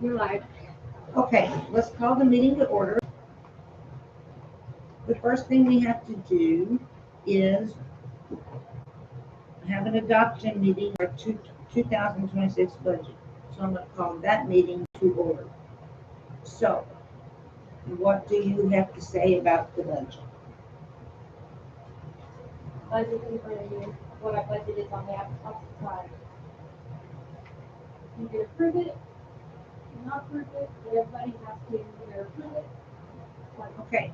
You're live. Okay, let's call the meeting to order. The first thing we have to do is have an adoption meeting for 2026 budget. So I'm going to call that meeting to order. So, what do you have to say about the budget? Budget in front of you, what I budgeted on the opposite side. You can approve it, not approve it, but everybody has to either approve it. Okay,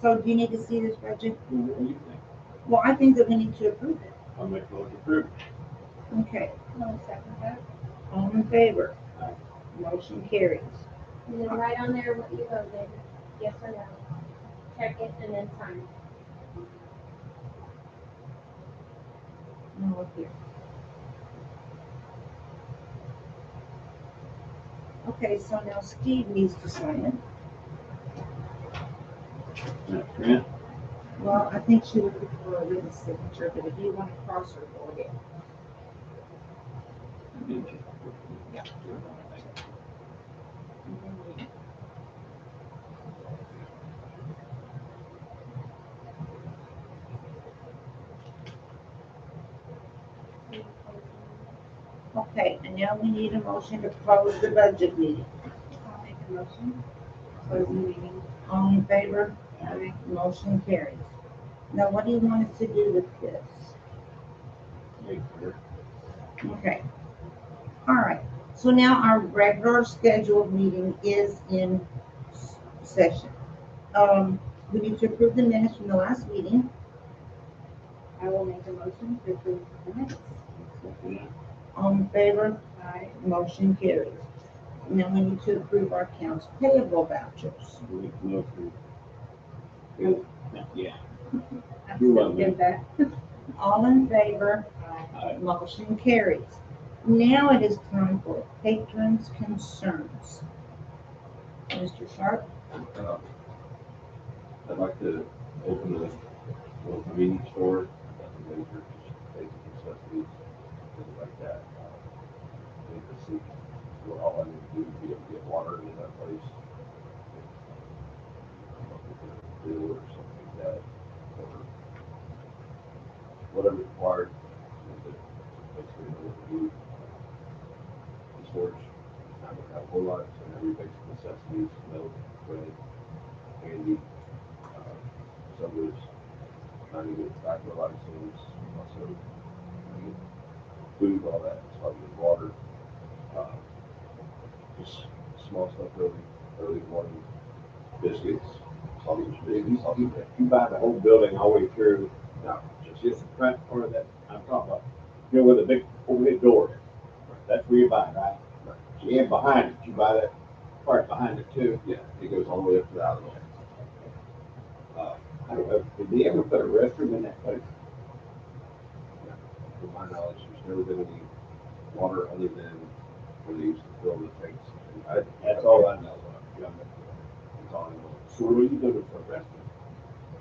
so do you need to see this budget? What do you think? Well, I think that we need to approve it. I'll make a motion to approve. Okay, No second that. all in favor? Aye. Motion carries. And then write on there what you voted, yes or no. Check it and then sign it. Now look here. Okay, so now Steve needs to sign it. Grant? Well, I think she would prefer a written signature, but if you want to cross her, go ahead. Yeah. Okay, and now we need a motion to close the budget meeting. I'll make a motion. Close the meeting. All in favor? Aye. Motion carries. Now, what do you want us to do with this? Wait for her. Okay. All right, so now our regular scheduled meeting is in session. We need to approve the minutes from the last meeting. I will make a motion to approve the minutes. All in favor? Aye. Motion carries. Now we need to approve our accounts payable vouchers. Wait, no, approve. Yeah. I You're still welcome. give that. All in favor? Aye. Motion carries. Now it is time for patrons' concerns. Mr. Sharp? I'd like to open a little convenience store, nothing major, just basic necessities, things like that. Need to see what all I need to do to be able to get water in that place. Bill or something like that, or whatever required. Basically, know what to do. In storage, I would have a whole lot, so every basic necessities, milk, bread, candy. Some of it's trying to get tobacco license, also trying to get food, all that, so I get water. Just small stuff early morning, biscuits, sausage biscuits. You buy the whole building all the way through, No, just the front part of that, I'm talking about, you know, where the big overhead door is. That's where you buy, right? And behind it, you buy that part behind it too. yeah, it goes all the way up to the alleyway. I don't know, did they ever put a restroom in that place? To my knowledge, there's never been any water other than where they used to fill the tanks. That's all I know. That's all I know. So what are you gonna do for a restroom?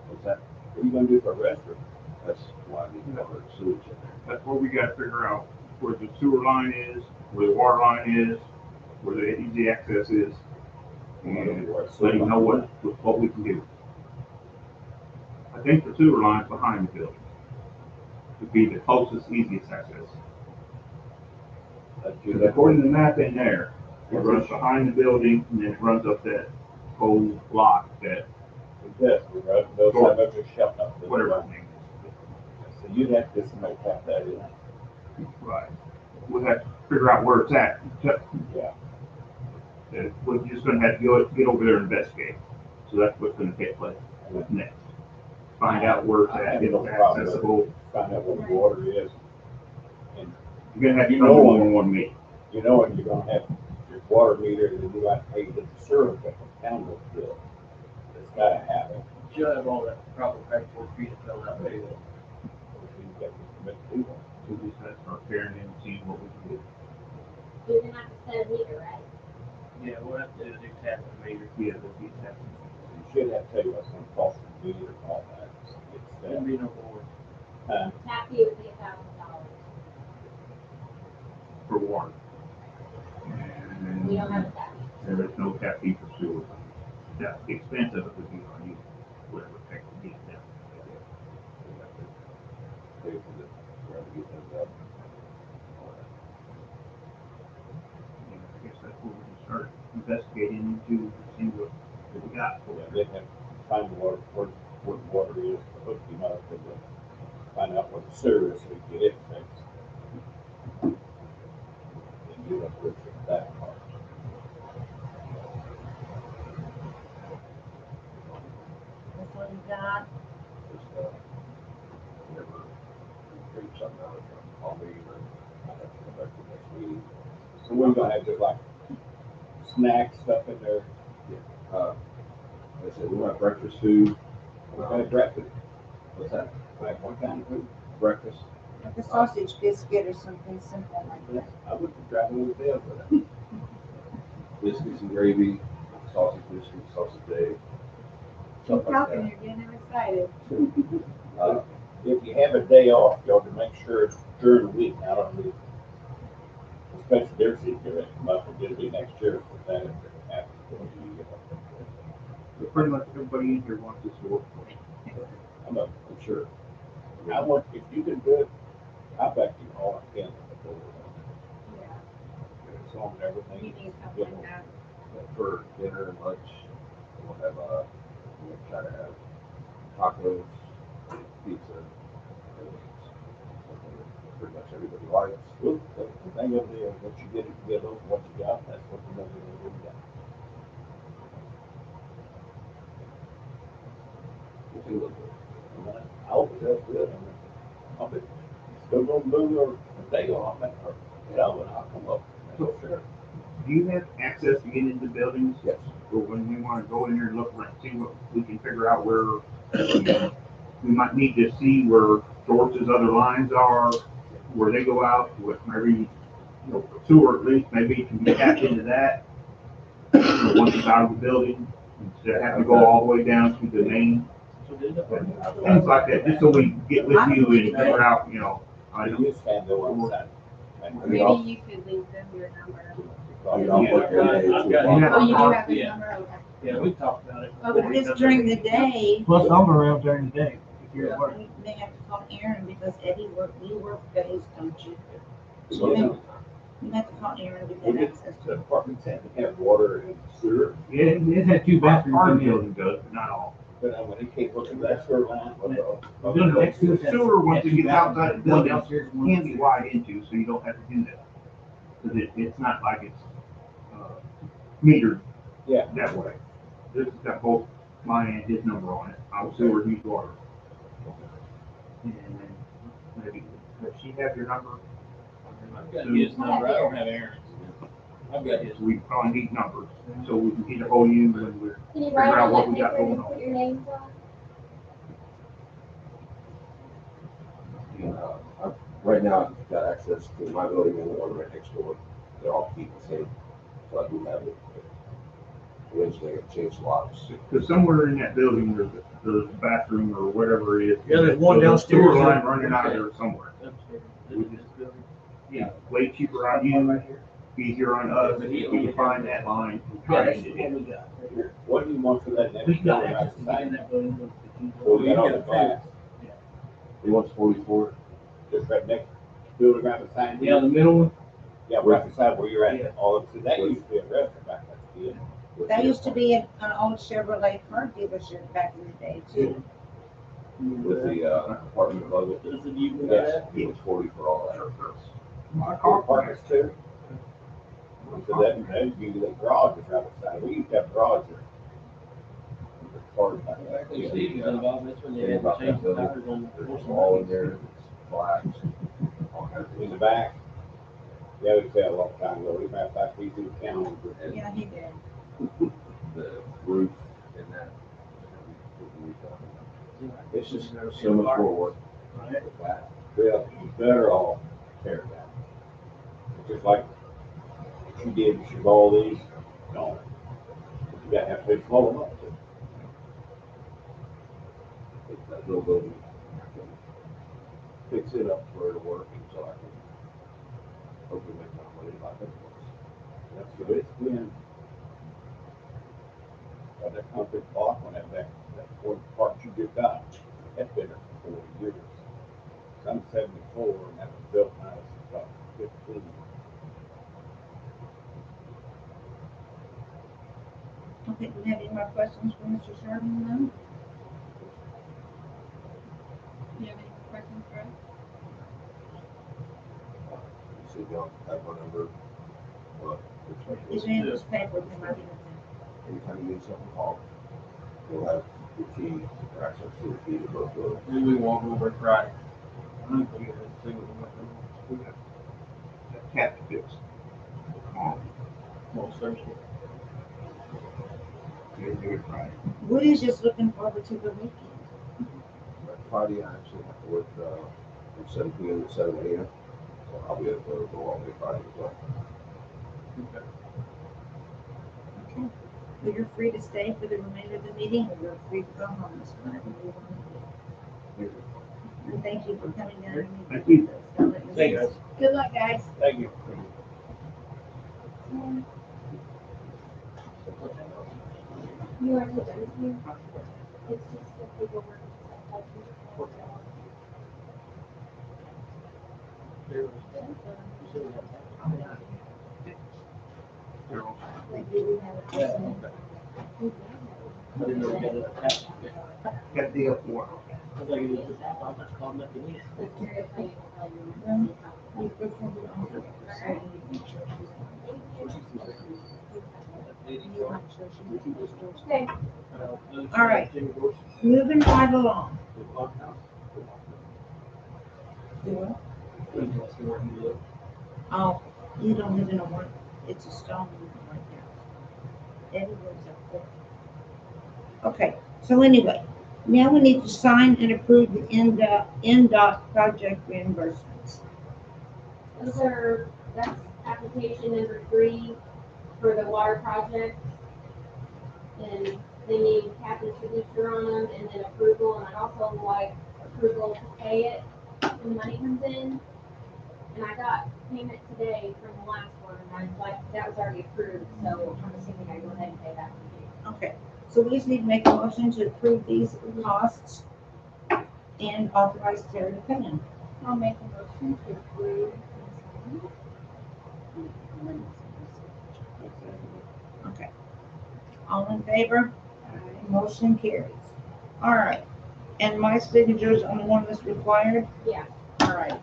What's that? What are you gonna do for a restroom? That's why I need to cover sewage in there. That's where we gotta figure out where the sewer line is, where the water line is, where the easy access is. And let them know what we can do. I think the sewer line's behind the building. Would be the closest, easiest access. Because according to the map in there, it runs behind the building and then it runs up that whole block that, Yes, those have a shut up. whatever his name So you'd have to just make that in. is. Right. We'll have to figure out where it's at. Yeah. We're just gonna have to get over there and investigate. So that's what's gonna take place next. Find out where it's I at, have if no it's problem with it. accessible. Find out what the water is. And You're gonna have to You come know to what? one meeting. you know, and you're gonna have your water meter, and then you have to pay the sewer town bill. It's gotta happen. She'll have all that proper paperwork for you to fill out. You've got to commit to do that. We just have to start pairing in and seeing what we can do. You're gonna have to set a meter, right? Yeah, we'll have to do the tap and meter. Yeah, there'll be that. You should have to tell you what's gonna cost the meter and all that. There'll be no more. Tap fee would be $1,000. For water. We don't have a tap fee. And there's no tap fee for sewer. That, the expense of it would be on you, whatever it takes to get it done. We have to pay for the, wherever you end up. And I guess that's what we can start investigating into, to see what we got. Yeah, they have to find where the water is, hook him up, and then find out what the sewer is, so you get it fixed. And you have to fix that part. That's all you got? Just, whenever we figure something out, call me, or I have to come back to the next meeting. So we're gonna have just like snack stuff in there. Like I said, we want breakfast food. What kind of breakfast? What's that? Like what kind of food? Breakfast. Like a sausage biscuit or something simple like that. I wouldn't be traveling with them, but Biscuits and gravy, sausage biscuits, sausage egg. Keep Stuff like talking, that. you're getting them excited. if you have a day off, you ought to make sure it's during the week, not on the week. Especially their city, they're come up and it'll be next year for that if it happens. But pretty much everybody in here wants this to work for you. I'm sure. I want, if you can do it, I bet you all I can. Yeah. It's on You everything. need something like that. For dinner and lunch, we'll have, we'll try to have tacos, pizza, and wings. Something that pretty much everybody likes. Well, the thing of it is, what you get over what you got, that's what you know you're gonna get. We'll see what the- I hope it does good. I mean, I'll be still gonna do a day off, or, I'll come up. So, sure. Do you have access to get into buildings? Yes. Or when we want to go in there and look around, see what, we can figure out where, we might need to see where George's other lines are, where they go out, with maybe, sewer at least, maybe you can tap into that. Once it's out of the building, instead of having to go all the way down to the main, So did the. things like that, just so we can get with you and figure out, I You know. just can't go outside. Maybe you could leave them your number. I mean, I'll look at it. I've got- Yeah. Oh, you do have his Yeah. number? Okay. Yeah, we talked about it. Okay. If it's during the day, Plus, I'm around during the day, if you're at work. you may have to call Aaron because Eddie you work days, don't you? So, You have to call Aaron to We get get access the to it. apartments have water and sewer, Yeah, it had two bathrooms. Our building does, but not all. but when he came looking at that sewer line, The building next to the sewer, once it gets outside the building, can be wide into, so you don't have to do that. Cause it's not like it's, metered Yeah. that way. This has got both mine and his number on it, I'll sewer, he's water. And then maybe, does she have your number? I've got his number, I don't have Aaron's. I've got his. We probably need numbers, so we can get a hold of you when we're, Can you Figure write out on what that we got paper going and on. put your names on? right now, I've got access to my building and the one right next door. They're all keep the same, so I do have it. Eventually, it changed locks. because somewhere in that building, there's a bathroom or whatever it is. Yeah, there's one a downstairs. Sewer line running out of there somewhere. Upstairs. This building. Yeah, way cheaper on you, easier on us, if we can find that line. Yeah, that's what we got right here. What do you want for that next? We got building access to get in outside? that building. But you- Well, we got the glass, He wants 44. just right next building right beside you. Yeah, the middle one. Yeah, right beside where you're Yeah. at, all of, that used to be a restaurant back then. That used to be an old Chevrolet car dealership back in the day too. With the apartment above it. Does it even Yes, that? he was 40 for all that. My Car car parkers too. So that'd be the garage is right beside, we used to have garage there. Cars back there. Exactly, Steve was involved, that's when they Thing had to about change that the building, tires on the there's horse a and wall in buggies. there, it's blacks, all kinds of In the things. back. Yeah, we said a long time ago, we might have to through the town. And Yeah, he did. the roof and that. It's just so much more work. Right. with that. Well, you better all tear it down. Just like you did, you should all these, no. You gotta have to follow them up. It's that little building. I can fix it up where it'll work and so I can hopefully make my money like it works. That's good, it's been, But that concrete block on that one part you just got, that's been there for 40 years. I'm 74 and that was built when I was about 15. Okay, do we have any more questions for Mr. Sherman now? Do you have any questions for us? You said you don't have my number, but Is there any this paper that might be anytime you need something, call. We'll have the key, or access to the key to go through. Maybe we walk over Friday. I'm gonna go see what we got going We got that cat to fix. on. Most Thursday. They're doing right. Woody's just looking forward to the weekend. But Friday, I actually have to work, from 7 p.m. to 7 a.m. So I'll be able to go all day Friday as well. Okay. Okay. Well, you're free to stay for the remainder of the meeting, or you're free to go home. It's whatever you want to do. And thank you for coming down and meeting Thank you. with us. I'll let Thank you. know. Good luck, guys. Thank you. You are done here? It's just the paperwork. I didn't know we got it attached. Got the F4. I was like, I'm not calling that the lease. You prefer the offer, so you need to make sure she's- Okay. All right. Moving right along. Do what? Oh, you don't live in a one, it's a stone right there. Eddie lives up there. Okay, so anyway, now we need to sign and approve the NDOT project reimbursements. That's application number 3 for the water project. And they need captain's signature on them and then approval, and I also like approval to pay it when the money comes in. And I got payment today from the last one, and I like, that was already approved, so I'm assuming I go ahead and pay that one. Okay, so we just need to make a motion to approve these costs and authorize Terry to pay them. I'll make a motion to approve. Okay. All in favor? Motion carries. All right, and my signature's on the one that's required? Yeah. All right.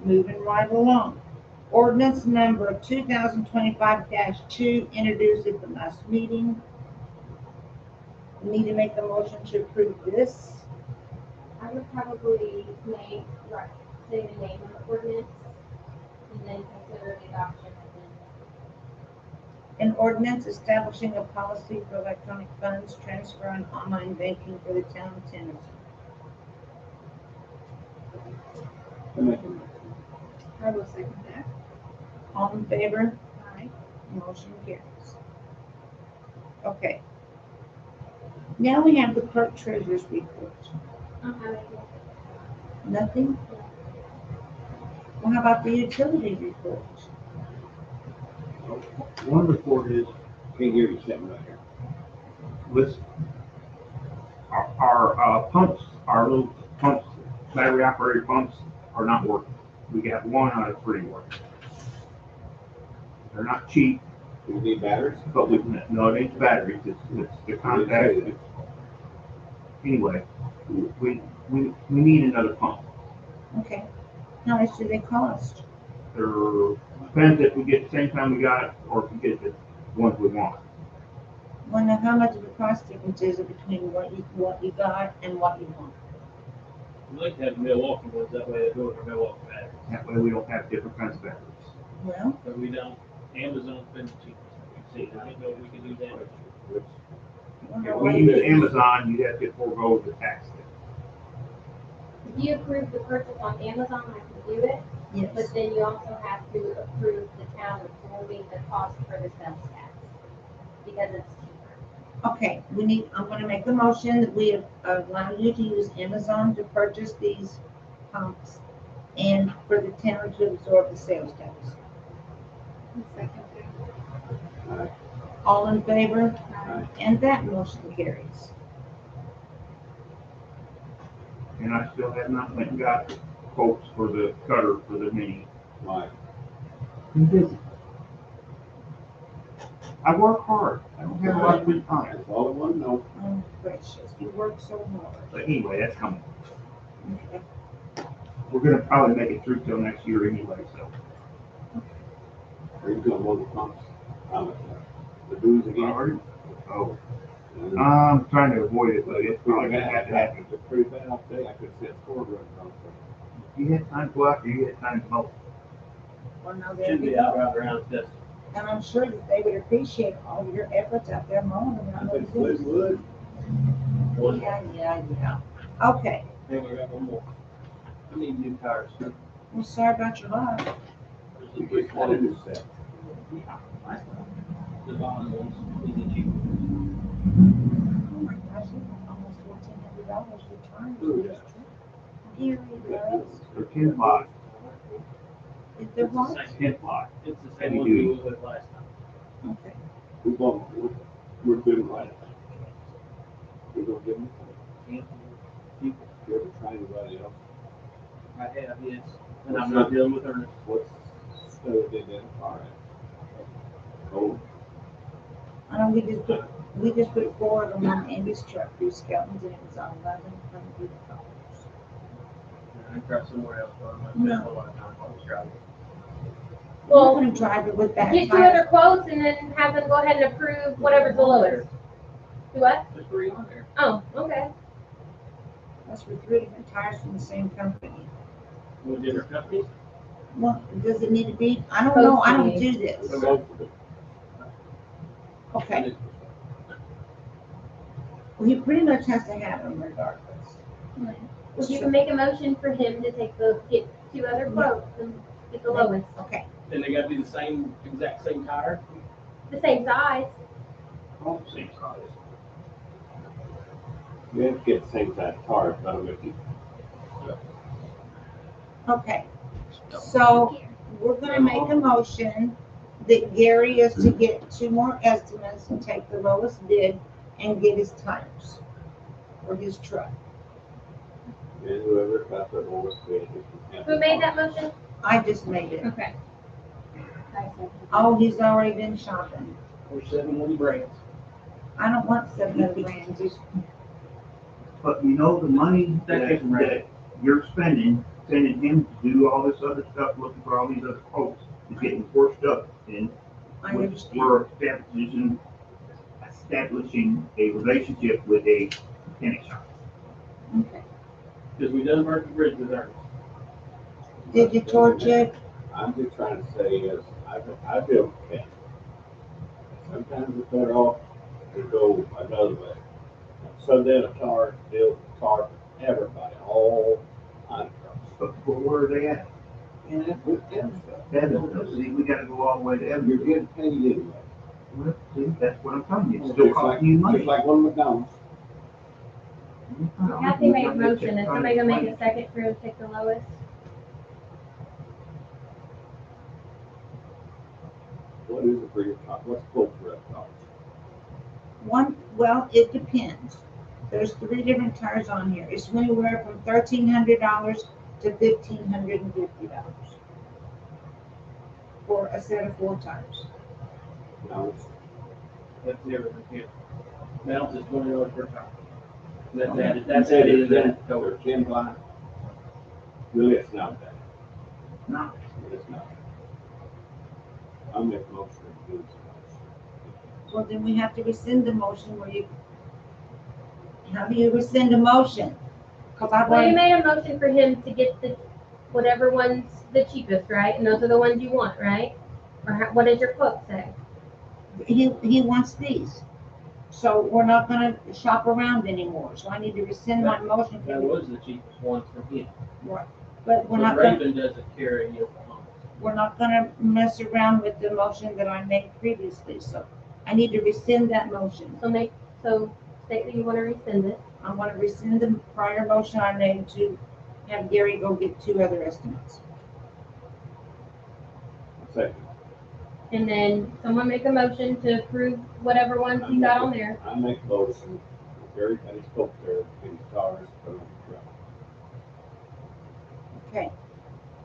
Moving right along. Ordinance number 2025-2, introduced at the last meeting. We need to make a motion to approve this. I would probably say the name of the ordinance and then consider the adoption and then. An ordinance establishing a policy for electronic funds transfer and online banking for the town of Tennyson. I will second that. All in favor? Aye. Motion carries. Okay. Now we have the clerk treasurer's report. Nothing? Well, how about the utility report? One report is, Can't hear you sitting right here. listen, our pumps, our little pumps, battery operated pumps are not working. We got 1 out of 3 working. They're not cheap, Do you need batteries? but no, it ain't the batteries, it's the contact. Anyway, we need another pump. Okay. How much do they cost? There depends if we get the same time we got it, or if we get the ones we want. Wonder how much of a cost difference is it between what you got and what you want? We'd like to have Milwaukee ones, that way they go with our Milwaukee batteries. That way we don't have different kinds of batteries. Well, But we don't, Amazon's been cheap. See, I didn't know we could do that. If we use Amazon, you have to forego the tax. If you approve the purchase on Amazon, I can do it, yes. but then you also have to approve the town absorbing the cost for the sales tax. Because it's cheaper. Okay, I'm gonna make a motion that we allow you to use Amazon to purchase these pumps and for the town to absorb the sales tax. Second. All in favor? Aye. And that motion carries. And I still have not went and got quotes for the cutter for the mini. Right. I'm busy. I work hard. I don't have a lot of free time. That's all I want to know. Oh, gracious, you work so hard. But anyway, that's coming. Okay. We're gonna probably make it through till next year anyway, so. Are you gonna mow the pumps? The dues again? Already? Oh, And I'm trying to avoid it, but it's probably pretty gonna have bad. to happen. It's pretty bad out there. I could see a score running on it. You had time to go out there, you had time to mow. Well, now there Should you be out go. right around this. And I'm sure that they would appreciate all your efforts out there mowing I around think those it would. One, Yeah. Okay, then we got one more. I need new tires. well, sorry about your luck. You get one of this set. The bottom ones, these are cheap. Oh my gosh, it's almost $1,400 for tires. Ooh, yeah. Dear loves. They're 10 ply, Is there what? 10 ply. It's the same one we went with last time. Okay. We're good right now. We're gonna give them. People, You ever try anybody else? I have, yes, and I'm not dealing with her. What's so they did? All right. Oh, I know we just put 4 of them on Andy's truck through Skelton's and it was on $1,100. I tried somewhere else, but I'm not No. spending a lot of time on this drive. We're Well, gonna drive it with that get 2 tire. other quotes and then have them go ahead and approve whatever's the lowest. Do what? There's 3 on there. Oh, okay. That's for 3 different tires from the same company. With different companies. Well, does it need to be? I don't know, I don't do this. it's both of it. Okay, well, he pretty much has to have them regardless. Well, you can make a motion for him to get 2 other quotes and get the lowest. Okay, And they gotta be the same, exact same tire. The same size. All the same size. You have to get the same size tires, but I'm with you. okay. So we're gonna make a motion that Gary is to get 2 more estimates and take the lowest bid and get his tires for his truck. And whoever got the lowest bid. Who made that motion? I just made it. Okay. Oh, he's already been shopping. Or 7 of the brands. I don't want 7 other brands. Just- But you know, the money that you're spending, sending him to do all this other stuff, looking for all these other quotes, is getting forced up in. I understand. We're establishing a relationship with a mechanic shop. Okay. Because we done burnt the bridge with ours. Did you torch it? I'm just trying to say is, I feel okay. Sometimes it's better off to go another way. So then a tar, build a tar for everybody, all on trucks. But where are they at? And that's with them stuff. Evansville. See, we gotta go all the way to You're Evansville. getting paid anyway. Well, see, that's what I'm telling you, it's still costing you money. Just like one McDonald's. Kathy made a motion. Is somebody gonna make a second for him to take the lowest? What is it for your car? What's the quote for that car? Well, it depends. There's 3 different tires on here. It's anywhere from $1,300 to $1,550 for a set of 4 tires. Now, it's That's everything here. Now it's $20 per tire. That's added in that total. They're 10 blind. Really, it's not that. No. It's not. I'll make a motion to do this. Well, then we have to rescind the motion where you, how do you rescind a motion? Because I've Well, you already, made a motion for him to get whatever one's the cheapest, right? And those are the ones you want, right? Or what does your quote say? he wants these. So we're not gonna shop around anymore. So I need to rescind my motion. That was the cheapest one from him. But we're But not gonna, Raven doesn't carry Yokohama. we're not gonna mess around with the motion that I made previously. So I need to rescind that motion. So state that you want to rescind it. I want to rescind the prior motion I made to have Gary go get 2 other estimates. Second. And then someone make a motion to approve whatever ones you got on there. I make a motion, Gary County spoke there, getting cars, put on the truck. Okay.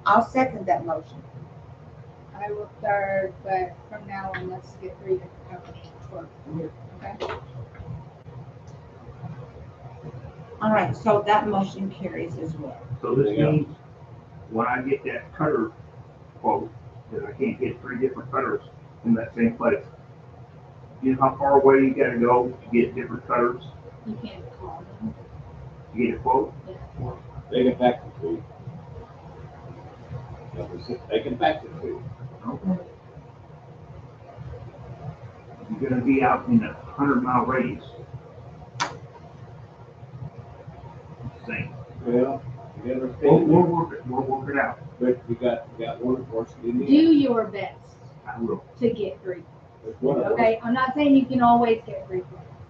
I'll second that motion. I will third, but from now on, let's get 3 different companies to work. Okay? All right, so that motion carries as well. So this means when I get that cutter quote, that I can't get 3 different cutters from that same place. You know how far away you gotta go to get different cutters You can't call them. to get a quote? They can fax it to you. They can fax it to you. Okay. You're gonna be out in a 100-mile radius. Same. Well, you gotta We'll understand, work it out. but you got one unfortunately in Do the end. your best I will. to get 3. There's one of them. Okay? I'm not saying you can always get 3.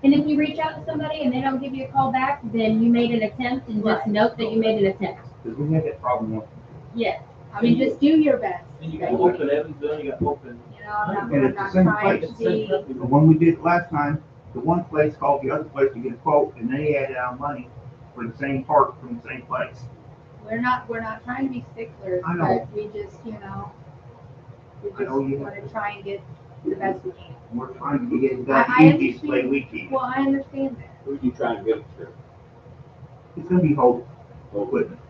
And if you reach out to somebody and they don't give you a call back, then you made an attempt and just Right. note that you made an attempt. Because we had that problem once. Yes. I mean, just do your best. And you got open Evansville, you got open. You know, I'm not, And I'm it's the not same trying place. to be, When we did it last time, the one place called the other place to get a quote, and they added our money for the same part from the same place. we're not trying to be sticklers, I know. but we just, we I know you- want to try and get the best we can. We're trying to get that I easiest way understand. we can. Well, I understand that. Who you trying to get it to? It's gonna be whole equipment.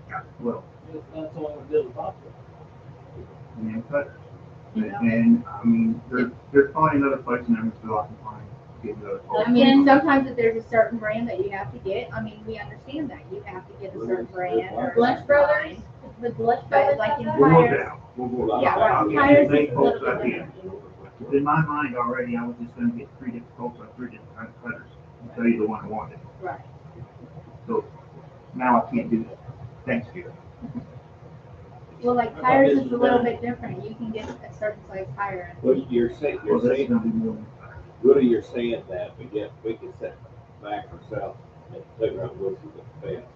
Yeah, well, That's the one we did with Bobcat. and then cut. You know? And, I mean, there's probably another place in Evansville I can find, get another quote. I mean, sometimes if there's a certain brand that you have to get, I mean, we understand that. You have to get a certain brand or. a Blush certain Brothers, line. the Blush But Brothers. like in have We'll that? work it out. We'll work it Yeah, out. right. I'll get Tires as many is a quotes little I can. In my mind already, I was just gonna get 3 different quotes on 3 different kind of cutters, and tell you the one I wanted. Right. So now I can't do that. Thanks, Gary. Well, like tires is a little bit different. You can get a certain size tire. and- Well, you're saying, Well, that's saying, gonna be more than really, you're saying that, but yet we can set back ourselves and figure out what's the best,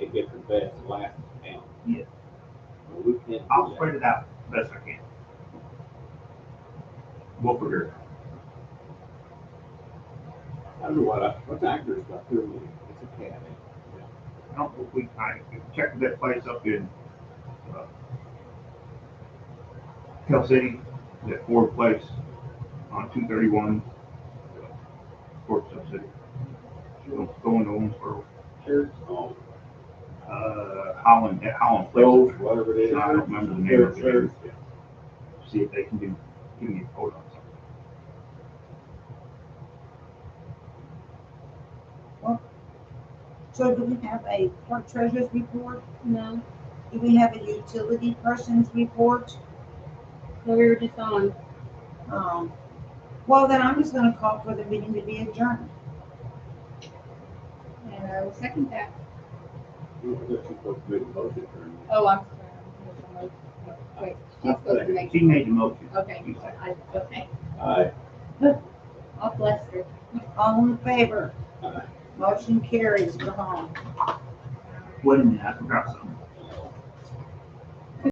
and get the best last count. Yeah. Well, we can't I'll do spread it out best I can. We'll figure it out. that. I don't know what actor's got through me, it's a cat. I don't know if I checked that place up in, Cal City, that Ford place on 231, Fort Sub City. Going to Owensboro, Sure. Oh, Holland, at Holland those, Place. whatever it is. I don't remember the name of Sure, it. See if they can give me a quote on something. So do we have a clerk treasurer's report? No, Do we have a utility person's report? so we were just on. Well, then I'm just gonna call for the meeting to be adjourned. And I will second that. You're supposed to make a motion for me. Oh, I'm sorry. Wait, she's supposed to make. She made the motion. Okay, You second. okay. Aye. I'll bless her. All in favor? Aye. Motion carries. Go home. Wait a minute, I forgot something.